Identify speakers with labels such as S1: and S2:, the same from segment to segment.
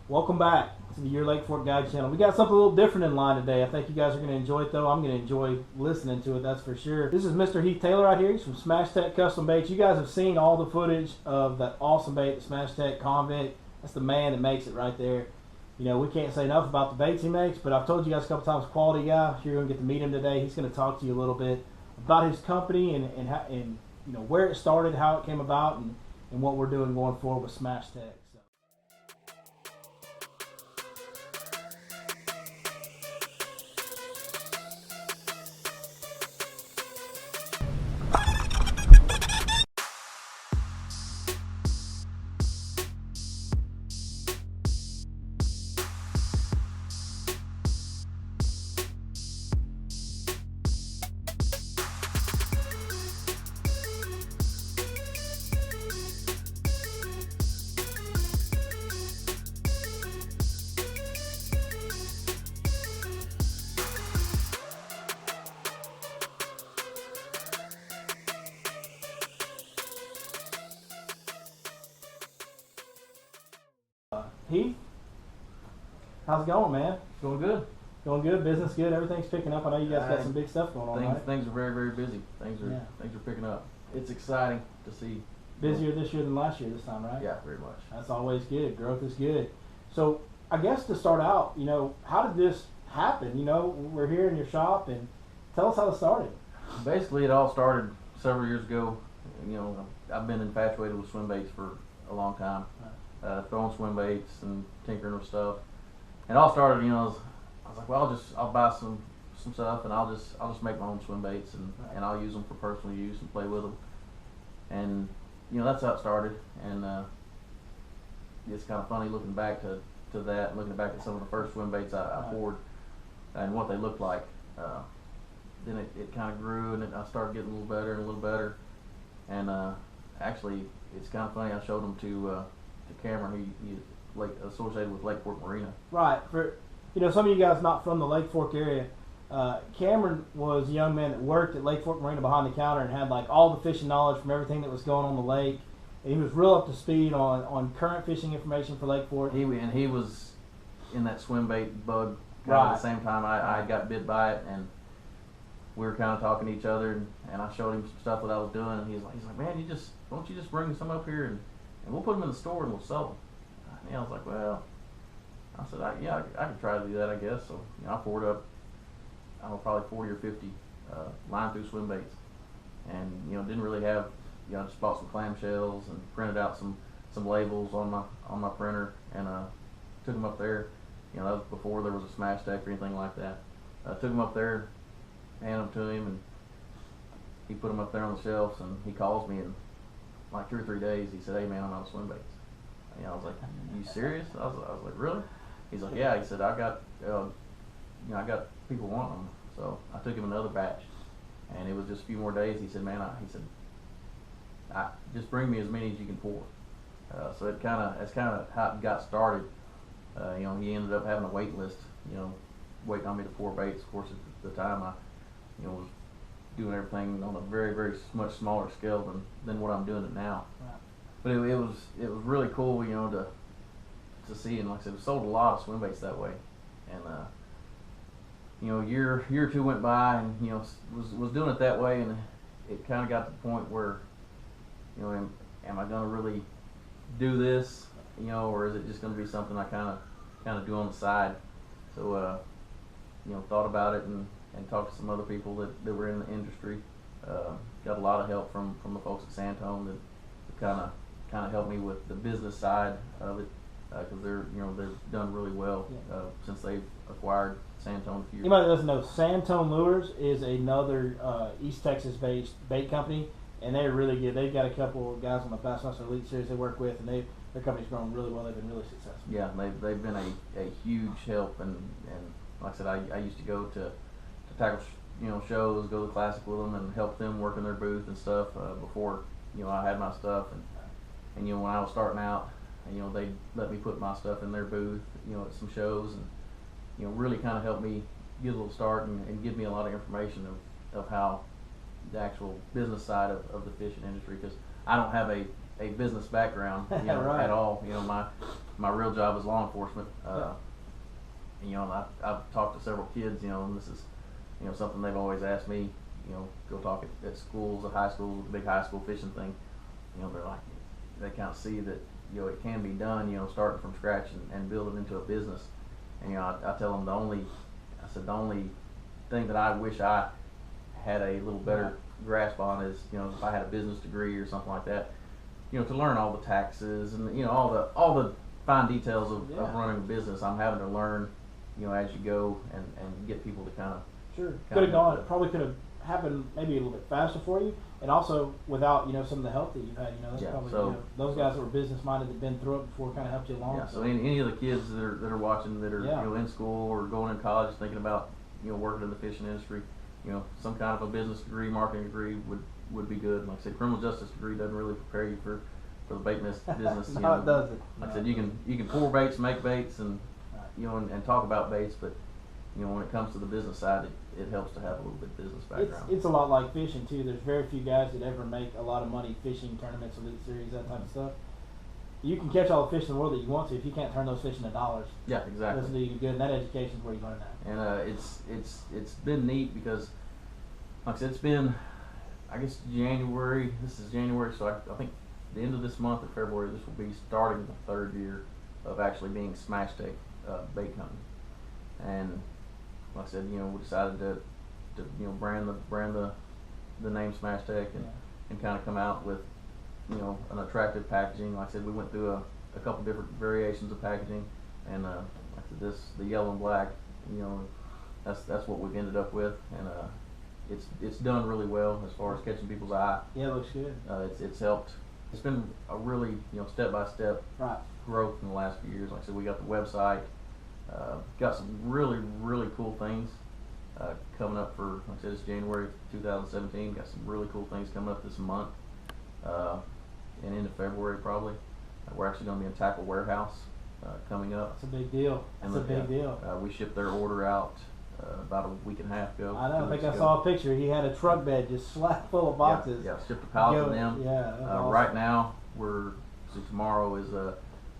S1: Welcome back to the Your Lake Fork Guide channel. We got something a little different in line today. I think you guys are going to enjoy it, though. I'm going to enjoy listening to it, that's for sure. This is Mr. Heath Taylor right here. He's from Smashtech Custom Baits. You guys have seen all the footage of that awesome bait, the Smashtech convict. That's the man that makes it right there. You know, we can't say enough about the baits he makes, but I've told you guys a couple times, quality guy. You're going to get to meet him today. He's going to talk to you a little bit about his company and how, and you know, where it started, how it came about, and what we're doing going forward with Smashtech. Heath, how's it going, man?
S2: Going good.
S1: Going good, business good, everything's picking up. I know you guys got some big stuff going on, right?
S2: Things are very busy. Things are picking up. It's exciting to see.
S1: Busier this year than last year this time, right?
S2: Yeah, very much.
S1: That's always good. Growth is good. So I guess to start out, you know, how did this happen? You know, we're here in your shop, and tell us how it started.
S2: Basically, it all started several years ago. You know, I've been infatuated with swim baits for a long time. Throwing swim baits and tinkering with stuff. And it all started, you know, I was like, well, I'll buy some stuff, and I'll just make my own swim baits, and I'll use them for personal use and play with them. And you know, that's how it started. And it's kind of funny looking back to that, and looking back at some of the first swim baits I poured and what they looked like. Then it kind of grew, and I started getting a little better and a little better. And actually, it's kind of funny. I showed them to Cameron. He associated with Lake Fork Marina.
S1: Right. For some of you guys not from the Lake Fork area, Cameron was a young man that worked at Lake Fork Marina behind the counter and had like all the fishing knowledge from everything that was going on the lake. And he was real up to speed on current fishing information for Lake Fork.
S2: He was in that swim bait bug kind of at the same time. I got bit by it, and we were kind of talking to each other, and I showed him some stuff that I was doing, and he's like, man, don't you just bring some up here and we'll put them in the store and we'll sell them. And I was like, well, I said, I could try to do that, I guess. So you know, I poured up, I don't know, probably 40 or 50 line through swim baits, and you know, didn't really have, you know, I just bought some clamshells and printed out some labels on my printer, and took them up there. You know, that was before there was a Smashtech or anything like that. Took them up there, handed them to him, and he put them up there on the shelves, and he calls me in like 2 or 3 days. He said, hey man, I'm out of swim baits. And I was like, you serious? I was like, really? He's like, yeah. He said, I got people wanting them. So I took him another batch, and it was just a few more days. He said, man, just bring me as many as you can pour. So that's kind of how it got started. You know, he ended up having a wait list, you know, waiting on me to pour baits. Of course, at the time I, you know, was doing everything on a very much smaller scale than what I'm doing it now. Right. But it was really cool, you know, to see. And like I said, we sold a lot of swim baits that way. And you know, year or two went by, and you know, was doing it that way, and it kind of got to the point where, you know, am I going to really do this, you know, or is it just going to be something I kind of do on the side? So you know, thought about it and talked to some other people that were in the industry. Got a lot of help from the folks at Santone that kind of helped me with the business side of it, because they've done really well since they've acquired Santone a few years.
S1: Anybody that doesn't know, Santone Lures is another East Texas based bait company, and they're really good. They've got a couple of guys on the Bassmaster Elite Series they work with, and their company's grown really well. They've been really successful.
S2: Yeah, they've been a huge help, and like I said, I used to go to tackle shows, go to the Classic with them, and help them work in their booth and stuff before, you know, I had my stuff, and you know, when I was starting out, you know, they let me put my stuff in their booth, you know, at some shows, and you know, really kind of helped me get a little start and give me a lot of information of how the actual business side of the fishing industry, because I don't have a business background, you know,
S1: right.
S2: at all. You know, my real job is law enforcement.
S1: Yeah.
S2: And, you know, I've talked to several kids, you know, and this is, you know, something they've always asked me, you know, go talk at schools, at high schools, the big high school fishing thing. You know, they're like, they kind of see that, you know, it can be done, you know, starting from scratch and building into a business. And, you know, I tell them the only thing that I wish I had a little better grasp on is, you know, if I had a business degree or something like that, you know, to learn all the taxes and, you know, all the fine details of running a business. I'm having to learn, you know, as you go and get people to kind of.
S1: Sure. Could have gone. It probably could have happened maybe a little bit faster for you, and also without, you know, some of the help that you've had. You know, that's probably,
S2: so,
S1: you know, those guys that were business minded that have been through it before kind of helped you along.
S2: Yeah. So any of the kids that are watching that are you know, in school or going in college thinking about, you know, working in the fishing industry, you know, some kind of a business degree, marketing degree would be good. Like I said, criminal justice degree doesn't really prepare you for the bait business.
S1: No,
S2: you know.
S1: it doesn't.
S2: Like I said, you can pour baits, make baits, and you know, and talk about baits, but you know, when it comes to the business side, it helps to have a little bit of business background.
S1: It's a lot like fishing too. There's very few guys that ever make a lot of money fishing tournaments, elite series, that type of stuff. You can catch all the fish in the world that you want to. If you can't turn those fish into dollars,
S2: yeah, exactly.
S1: doesn't do you good. And that education is where you learn that.
S2: And it's been neat because, like I said, it's been, I guess, January. This is January, so I think the end of this month of February, this will be starting the 3rd year of actually being Smashtech bait hunting. And like I said, you know, we decided to you know, brand the name Smashtech and kind of come out with, you know, an attractive packaging. Like I said, we went through a couple different variations of packaging, and like I said, the yellow and black, you know, that's what we've ended up with, and it's done really well as far as catching people's eye.
S1: Yeah, it looks good.
S2: It's helped. It's been a really, you know, step-by-step growth in the last few years. Like I said, we got the website, got some really, really cool things coming up for, like I said, it's January 2017. Got some really cool things coming up this month, and into February probably. We're actually going to be in Tackle Warehouse coming up.
S1: That's a big deal. That's a big deal.
S2: We shipped their order out about a week and a half ago.
S1: I know. I think I saw a picture. He had a truck bed just slap full of boxes.
S2: Yeah, shipped a pallet of them.
S1: Yeah. Awesome.
S2: Right now, tomorrow is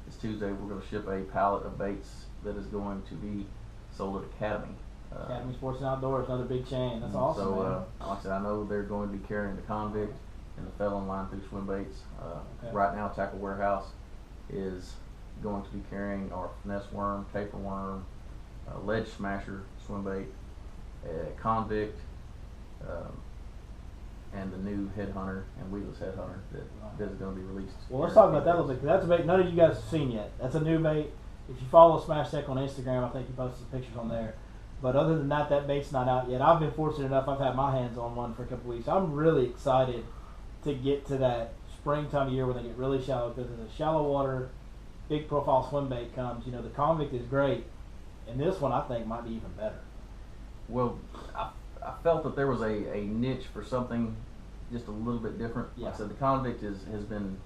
S2: it's Tuesday. We're going to ship a pallet of baits that is going to be sold at Academy.
S1: Academy Sports and Outdoors, another big chain. That's awesome.
S2: So, like I said, I know they're going to be carrying the convict and the felon line through Swimbaits. Right now, Tackle Warehouse is going to be carrying our finesse worm, tapeworm, ledge smasher swimbait, convict, and the new headhunter and weedless headhunter that is going to be released.
S1: Well, let's talk about that a little bit, because that's a bait none of you guys have seen yet. That's a new bait. If you follow Smashtech on Instagram, I think you posted some pictures on there. But other than that, that bait's not out yet. I've been fortunate enough, I've had my hands on one for a couple weeks. I'm really excited to get to that springtime of year when they get really shallow, because in the shallow water, big profile swim bait comes, you know, the convict is great, and this one I think might be even better.
S2: Well, I felt that there was a niche for something just a little bit different.
S1: Yeah.
S2: Like I said, the convict has been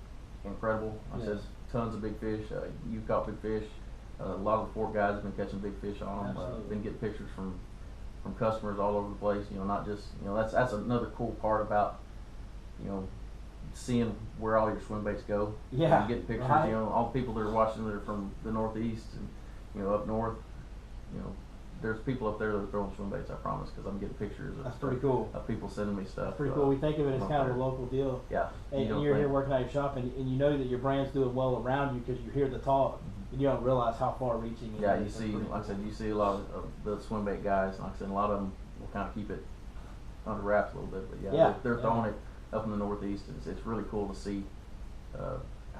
S2: incredible. Like I said, tons of big fish. You've caught big fish. A lot of the Fork guys have been catching big fish on them. Been getting pictures from customers all over the place. You know, not just, you know, that's another cool part about, you know, seeing where all your swim baits go.
S1: Yeah.
S2: You get pictures.
S1: Right.
S2: You know, all the people that are watching that are from the Northeast and, you know, up north. You know, there's people up there that are throwing swim baits, I promise, because I'm getting pictures of,
S1: that's pretty cool.
S2: Of people sending me stuff.
S1: That's pretty cool. We think of it as kind of a local deal.
S2: Yeah.
S1: And you're here working at your shop, and you know that your brand's doing well around you because you hear the talk, and you don't realize how far reaching it is.
S2: Yeah, you see, like I said, you see a lot of the swim bait guys. Like I said, a lot of them will kind of keep it under wraps a little bit, but they're throwing it up in the Northeast. It's really cool to see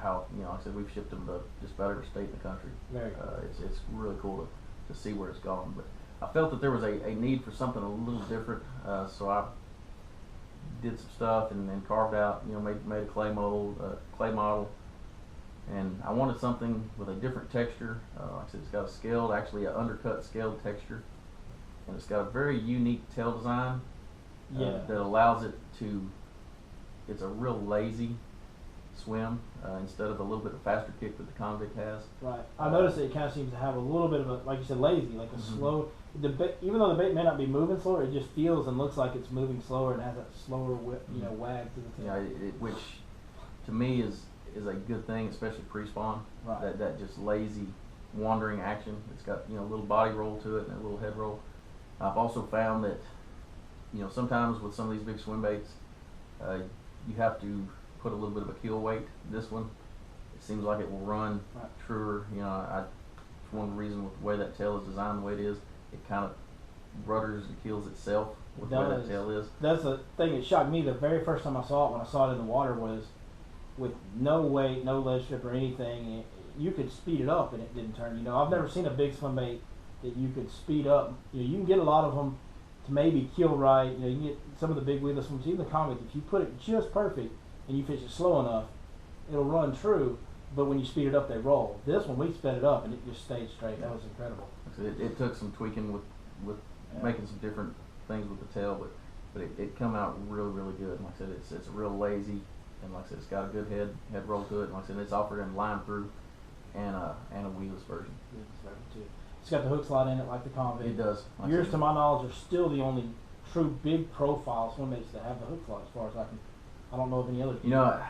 S2: how, you know, like I said, we've shipped them to just about every state in the country.
S1: Very cool.
S2: It's really cool to see where it's gone. But I felt that there was a need for something a little different, so I did some stuff and then carved out, you know, made a clay model, and I wanted something with a different texture. Like I said, it's got a scaled, actually an undercut scaled texture, and it's got a very unique tail design that allows it to. It's a real lazy swim instead of a little bit of faster kick that the convict has.
S1: Right. I noticed that it kind of seems to have a little bit of a, like you said, lazy, like a slow. Even though the bait may not be moving slower, it just feels and looks like it's moving slower and has that slower, wag to the tail.
S2: Yeah, which to me is is a good thing, especially pre-spawn.
S1: Right.
S2: That just lazy wandering action. It's got, you know, a little body roll to it and a little head roll. I've also found that, you know, sometimes with some of these big swim baits, you have to put a little bit of a keel weight. This one, it seems like it will run truer. You know, it's one reason with the way that tail is designed the way it is. It kind of rudders and keels itself with the way that tail is.
S1: That's the thing that shocked me the very first time I saw it, when I saw it in the water, was with no weight, no lead strip or anything, you could speed it up and it didn't turn. You know, I've never seen a big swim bait that you could speed up. You know, you can get a lot of them to maybe keel right. You know, you can get some of the big weedless ones, even the convict. If you put it just perfect and you fish it slow enough, it'll run true. But when you speed it up, they roll. This one, we sped it up and it just stayed straight. That was incredible.
S2: It took some tweaking with making some different things with the tail, but it come out really, really good. And like I said, it's real lazy, and like I said, it's got a good head roll to it. And like I said, it's offered in line through and a weedless version.
S1: It's got the hook slot in it like the convict.
S2: It does. Like
S1: yours, to my knowledge, are still the only true big profile swim baits that have the hook slot, as far as I don't know of any other.
S2: You know,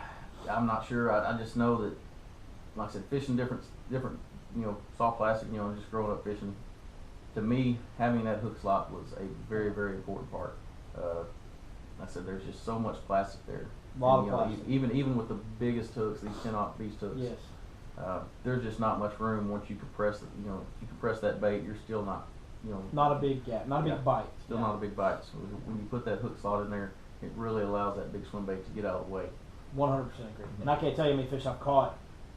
S2: I'm not sure. I just know that, like I said, fishing different, you know, soft plastic, you know, just growing up fishing, to me, having that hook slot was a very, very important part. Like I said, there's just so much plastic there.
S1: A lot of plastic.
S2: Even with the biggest hooks, these 10-aught beast hooks.
S1: Yes.
S2: There's just not much room once you compress, you know, if you compress that bait, you're still not, you know.
S1: Not a big gap, not a big bite.
S2: Still not a big bite. So when you put that hook slot in there, it really allows that big swim bait to get out of the way.
S1: 100% agree. And I can't tell you how many fish I've caught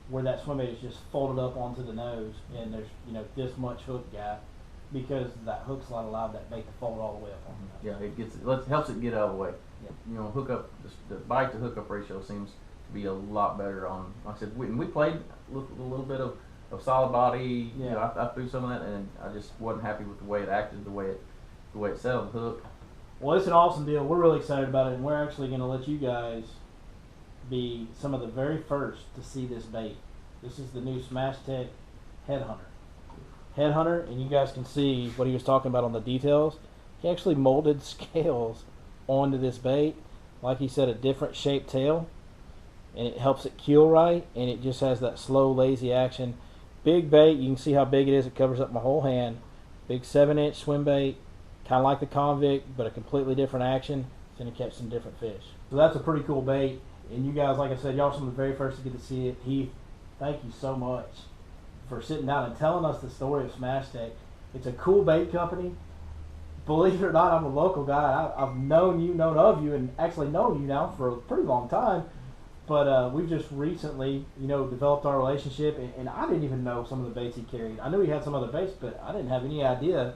S1: where that swim bait is just folded up onto the nose and there's, you know, this much hook gap, because that hook slot allowed that bait to fold all the way up on the nose.
S2: Yeah, it helps it get out of the way.
S1: Yeah.
S2: You know, the bite to hook up ratio seems to be a lot better on. Like I said, we played a little bit of solid body.
S1: Yeah.
S2: You know, I threw some of that, and I just wasn't happy with the way it acted, the way it settled the hook.
S1: Well, it's an awesome deal. We're really excited about it, and we're actually going to let you guys be some of the very first to see this bait. This is the new Smashtech Headhunter, and you guys can see what he was talking about on the details. He actually molded scales onto this bait, like he said, a different shaped tail, and it helps it keel right, and it just has that slow, lazy action. Big bait, you can see how big it is. It covers up my whole hand. Big 7-inch swim bait, kind of like the convict, but a completely different action. It's going to catch some different fish. So that's a pretty cool bait, and you guys, like I said, y'all are some of the very first to get to see it. Heath, thank you so much for sitting down and telling us the story of Smashtech. It's a cool bait company. Believe it or not, I'm a local guy. I've known of you, and actually known you now for a pretty long time. But we've just recently, you know, developed our relationship, and I didn't even know some of the baits he carried. I knew he had some other baits, but I didn't have any idea.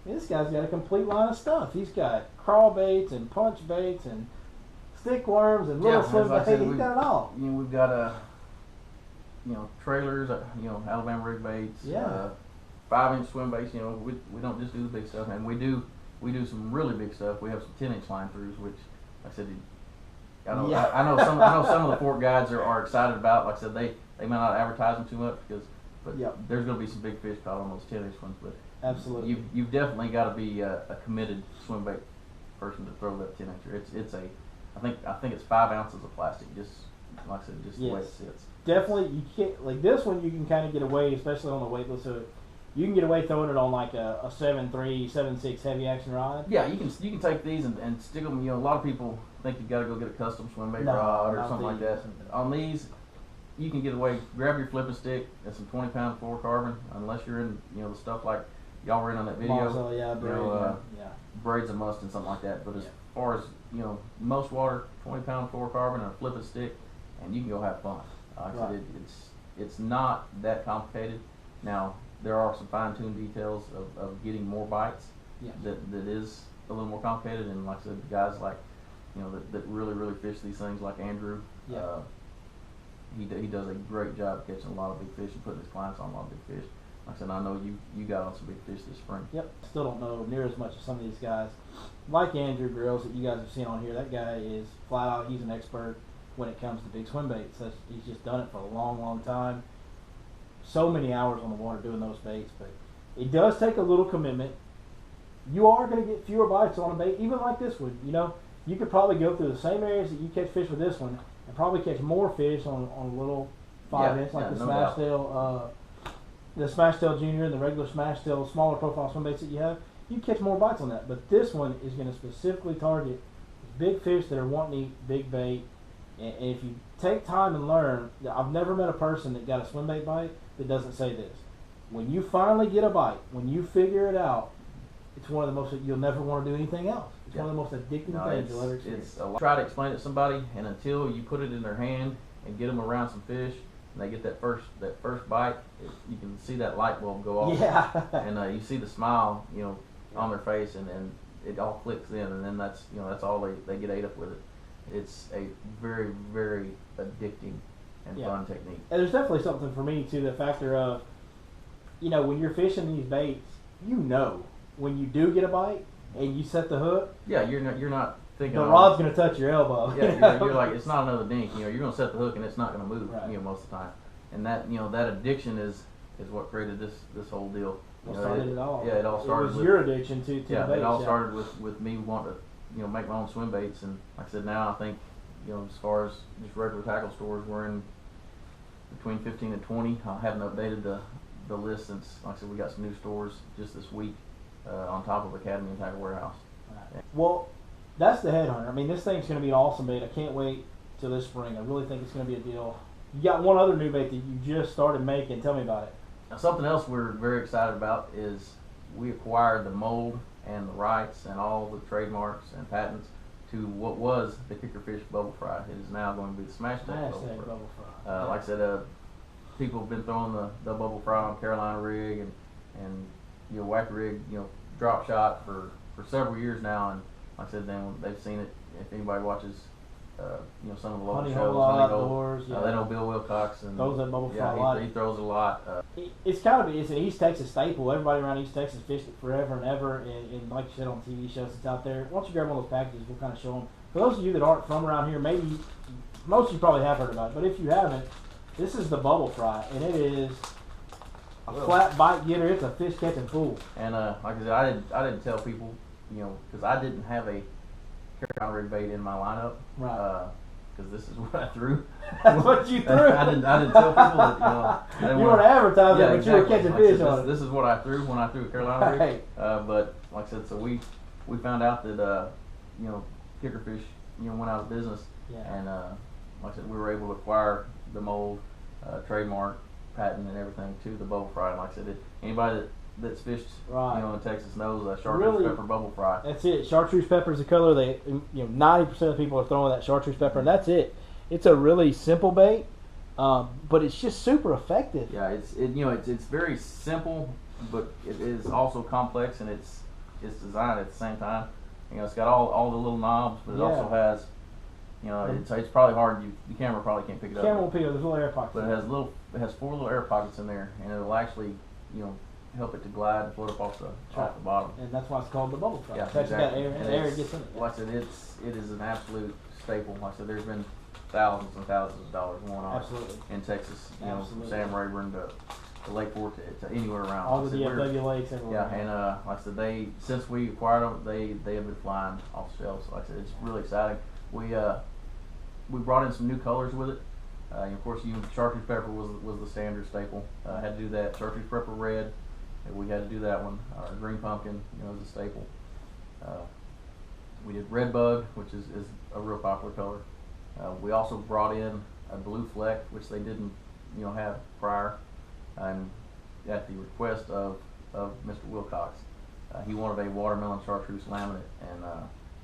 S1: This guy's got a complete line of stuff. He's got crawl baits and punch baits and stick worms and little swim baits. He's got it all.
S2: You know, we've got trailers, you know, Alabama rig baits, 5-inch swim baits. You know, we don't just do the big stuff, and we do some really big stuff. We have some 10-inch line throughs, which, like I said, I know some of the fork guides are excited about. Like I said, they might not advertise them too much but there's going to be some big fish caught on those 10-inch ones. But
S1: absolutely,
S2: you've definitely got to be a committed swim bait person to throw that 10-incher. I think it's 5 ounces of plastic, just like I said, just the way it sits.
S1: Definitely, you can't, like this one, you can kind of get away, especially on the weightless. So you can get away throwing it on like a 7.3, 7.6 heavy action rod.
S2: Yeah, you can take these and stick them. You know, a lot of people think you got to go get a custom swim bait rod or something like that. On these, you can get away. Grab your flipping stick and some 20-pound fluorocarbon, unless you're in, you know, the stuff like y'all were in on that video.
S1: Marcel,
S2: Braids a must and something like that. But as far as, you know, most water, 20-pound fluorocarbon and a flipping stick, and you can go have fun. Like I said, it's not that complicated. Now, there are some fine-tuned details of getting more bites that is a little more complicated. And like I said, guys like, you know, that really, really fish these things, like Andrew, he does a great job catching a lot of big fish and putting his clients on a lot of big fish. Like I said, I know you got on some big fish this spring. Yep.
S1: Still don't know near as much as some of these guys. Like Andrew Grills that you guys have seen on here, that guy is flat out, he's an expert when it comes to big swim baits. He's just done it for a long, long time. So many hours on the water doing those baits, but it does take a little commitment. You are going to get fewer bites on a bait, even like this one. You know, you could probably go through the same areas that you catch fish with this one and probably catch more fish on a little 5-inch like the
S2: no
S1: Smashtech, the Smashtech Junior and the regular Smashtech smaller profile swim baits that you have. You catch more bites on that, but this one is going to specifically target big fish that are wanting to eat big bait. And if you take time and learn, I've never met a person that got a swim bait bite that doesn't say this. When you finally get a bite, when you figure it out, it's one of the most, you'll never want to do anything else. It's one of the most addicting things you'll ever experience.
S2: Try to explain it to somebody, and until you put it in their hand and get them around some fish, and they get that first bite, you can see that light bulb go off.
S1: Yeah.
S2: And you see the smile, on their face, and it all clicks in, and then that's all they get ate up with it. It's a very, very addicting and fun technique.
S1: And there's definitely something for me too, the factor of, when you're fishing these baits, when you do get a bite and you set the hook.
S2: Yeah, you're not thinking
S1: the rod's going to touch your elbow.
S2: Yeah, you're like, it's not another dink. You're going to set the hook and it's not going to move.
S1: Right.
S2: Most of the time, and that addiction is what created this whole deal.
S1: Started it all.
S2: Yeah, it all started.
S1: It was your addiction to the baits.
S2: It all started with me wanting to make my own swim baits, and like I said, now I think as far as just regular tackle stores, we're in between 15 and 20. I haven't updated the list since, like I said, we got some new stores just this week on top of Academy and Tackle Warehouse.
S1: Right. Yeah. Well, that's the Headhunter. I mean, this thing's going to be an awesome bait. I can't wait till this spring. I really think it's going to be a deal. You got one other new bait that you just started making. Tell me about it.
S2: Now, something else we're very excited about is we acquired the mold and the rights and all the trademarks and patents to what was the Kickerfish Bubble Fry. It is now going to be the Smashtech Bubble Fry. Like I said, people have been throwing the Bubble Fry on Carolina rig and whack rig, drop shot for several years now, and like I said, then they've seen it. If anybody watches, some of the local shows,
S1: Outdoors,
S2: they know Bill Wilcox and
S1: throws that Bubble Fry a lot.
S2: He throws a lot.
S1: It's an East Texas staple. Everybody around East Texas fished it forever and ever, and like you said on TV shows, it's out there. Why don't you grab one of those packages? We'll kind of show them. For those of you that aren't from around here, maybe most of you probably have heard about it, but if you haven't, this is the Bubble Fry, and it is a flat bite getter. It's a fish catching fool.
S2: And like I said, I didn't tell people, because I didn't have a Carolina rig bait in my lineup.
S1: Right.
S2: Because this is what I threw.
S1: That's what you threw.
S2: I didn't tell people that
S1: you weren't advertising, but
S2: exactly.
S1: you were catching fish on it.
S2: This is what I threw when I threw a Carolina rig.
S1: Right.
S2: But like I said, so we found out that Kickerfish went out of business, and like I said, we were able to acquire the mold, trademark, patent, and everything to the Bubble Fry. And like I said, anybody that's fished in Texas knows chartreuse pepper Bubble Fry.
S1: That's it. Chartreuse pepper is the color. 90% of people are throwing that chartreuse pepper, and that's it. It's a really simple bait, but it's just super effective.
S2: Yeah, it's very simple, but it is also complex, and it's designed at the same time. It's got all the little knobs, but it also has, it's probably hard. The camera probably can't pick it up.
S1: The camera won't pick it up. There's little air pockets.
S2: But it has 4 little air pockets in there, and it'll actually, help it to glide and float up off the bottom.
S1: And that's why it's called the Bubble Fry.
S2: Yeah,
S1: exactly. Got air, and the air gets in it.
S2: Like I said, it is an absolute staple. Like I said, there's been thousands and thousands of dollars going on in Texas. From Sam Rayburn to Lake Fork to anywhere around.
S1: All the DFW lakes everywhere.
S2: Yeah, and like I said, since we acquired them, they have been flying off the shelves. Like I said, it's really exciting. We brought in some new colors with it. Of course, chartreuse pepper was the standard staple. Had to do that. Chartreuse pepper red. We had to do that one. Green pumpkin, is a staple. We did red bug, which is a real popular color. We also brought in a blue fleck, which they didn't, have prior, and at the request of Mr. Wilcox, he wanted a watermelon chartreuse laminate, and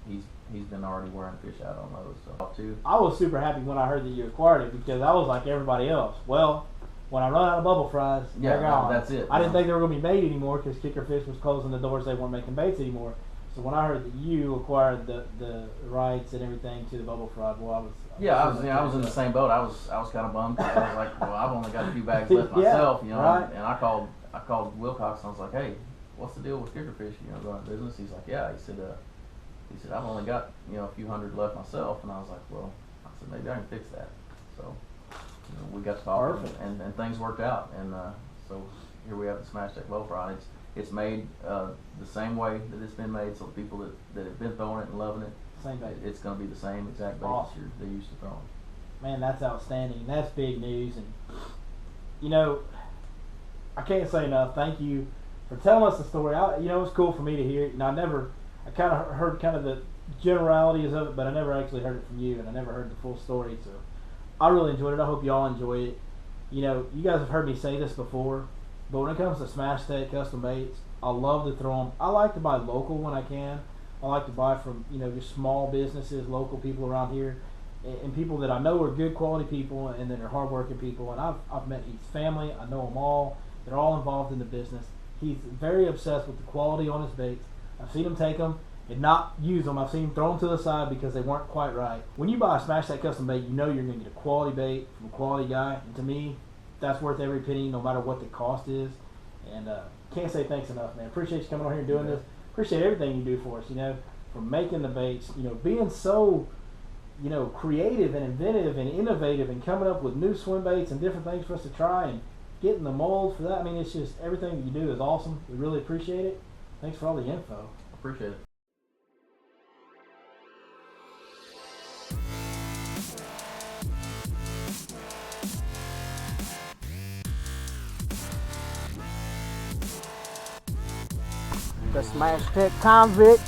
S2: he's been already wearing fish out on those. So too.
S1: I was super happy when I heard that you acquired it because I was like everybody else. Well, when I run out of Bubble Fries, they're gone.
S2: That's it.
S1: I didn't think they were going to be made anymore because Kickerfish was closing the doors. They weren't making baits anymore. So when I heard that you acquired the rights and everything to the Bubble Fry, well,
S2: I was in the same boat. I was kind of bummed. I was like, well, I've only got a few bags left myself,
S1: right.
S2: And I called Wilcox and I was like, hey, what's the deal with Kickerfish? Going to business? He's like, yeah. He said I've only got a few hundred left myself, and I was like, well, maybe I can fix that. So we got to talk, and things worked out, and so here we have the Smashtech Bubble Fry. It's made the same way that it's been made, so the people that have been throwing it and loving it,
S1: same bait.
S2: It's going to be the same exact bait that you're used to throwing.
S1: man, that's outstanding. That's big news. And, you know, I can't say enough. Thank you for telling us the story. You know, it's cool for me to hear it. And I kind of heard kind of the generalities of it, but I never actually heard it from you, and I never heard the full story. So I really enjoyed it. I hope y'all enjoy it. You know, you guys have heard me say this before, but when it comes to Smashtech custom baits, I love to throw them. I like to buy local when I can. I like to buy from, you know, just small businesses, local people around here, and people that I know are good quality people and that are hardworking people. And I've met Heath's family. I know them all. They're all involved in the business. He's very obsessed with the quality on his baits. I've seen him take them and not use them. I've seen him throw them to the side because they weren't quite right. When you buy a Smashtech custom bait, you know you're going to get a quality bait from a quality guy. And to me, that's worth every penny, no matter what the cost is. And can't say thanks enough, man. Appreciate you coming on here and doing this. Appreciate everything you do for us, you know, from making the baits, you know, being so, you know, creative and inventive and innovative and coming up with new swim baits and different things for us to try and getting the mold for that. I mean, it's just everything that you do is awesome. We really appreciate it. Thanks for all the info.
S2: Appreciate it.
S3: The Smashtech Convict.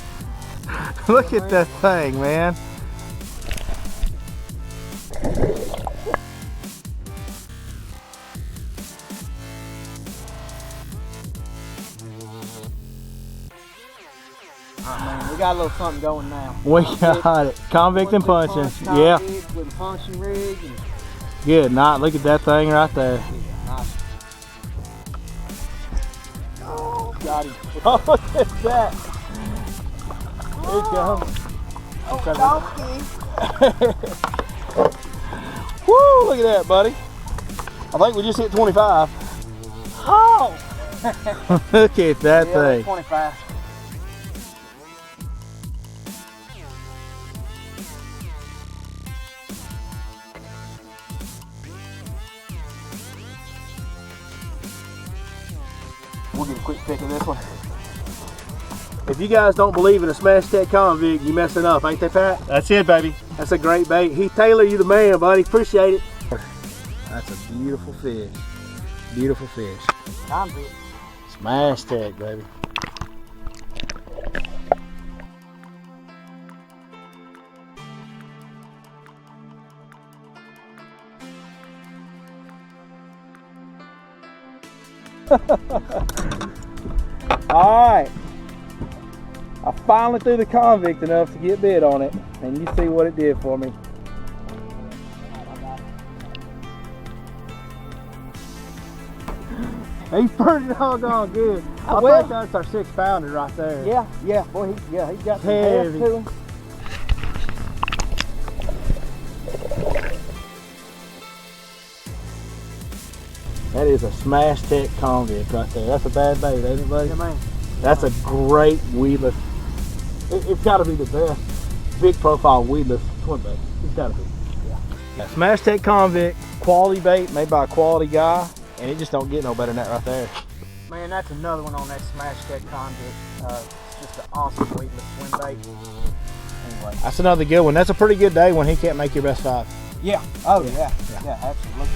S1: Look at that thing, man.
S3: Man, we got a little something going now.
S1: We got it. Convict and punching. Yeah.
S3: With a punching rig. And
S1: Good. Not look at that thing right there.
S3: nice. Oh, got him.
S1: Oh, look at that. Here it comes.
S3: Oh, donkey.
S1: Woo, look at that, buddy. I think we just hit 25.
S3: Oh!
S1: Look at that thing.
S3: 25. We'll get a quick pick of this one.
S1: If you guys don't believe in a Smashtech Convict, you messing up, ain't they, Pat? That's it, baby. That's a great bait. Heath Taylor, you the man, buddy. Appreciate it. That's a beautiful fish. Beautiful fish.
S3: Convict.
S1: Smashtech, baby. All right. I finally threw the Convict enough to get bit on it, and you see what it did for me. He's pretty doggone good. I think that's our 6-pounder right there.
S3: Yeah, boy, he's got some
S1: Heavy.
S3: heft to him.
S1: That is a Smashtech Convict right there. That's a bad bait, ain't it, buddy?
S3: Yeah, man.
S1: That's a great weedless. It's got to be the best big profile weedless swim bait. It's got to be. Yeah. Smashtech Convict, quality bait made by a quality guy, and it just don't get no better than that right there.
S3: Man, that's another one on that Smashtech Convict. It's just an awesome weedless swim bait. Anyway.
S1: That's another good one. That's a pretty good day when he can't make your best 5.
S3: Yeah. Oh yeah. Yeah, absolutely.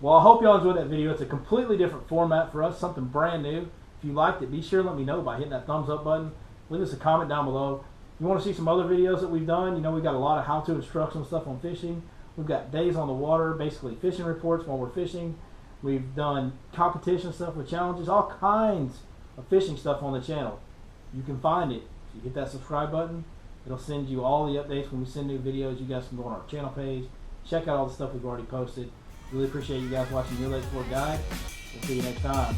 S1: Well, I hope y'all enjoyed that video. It's a completely different format for us, something brand new. If you liked it, be sure to let me know by hitting that thumbs up button. Leave us a comment down below. If you want to see some other videos that we've done, you know, we've got a lot of how-to instructional stuff on fishing. We've got days on the water, basically fishing reports while we're fishing. We've done competition stuff with challenges, all kinds of fishing stuff on the channel. You can find it. If you hit that subscribe button, it'll send you all the updates when we send new videos. You guys can go on our channel page, check out all the stuff we've already posted. Really appreciate you guys watching Your Lake Fork Guide. We'll see you next time.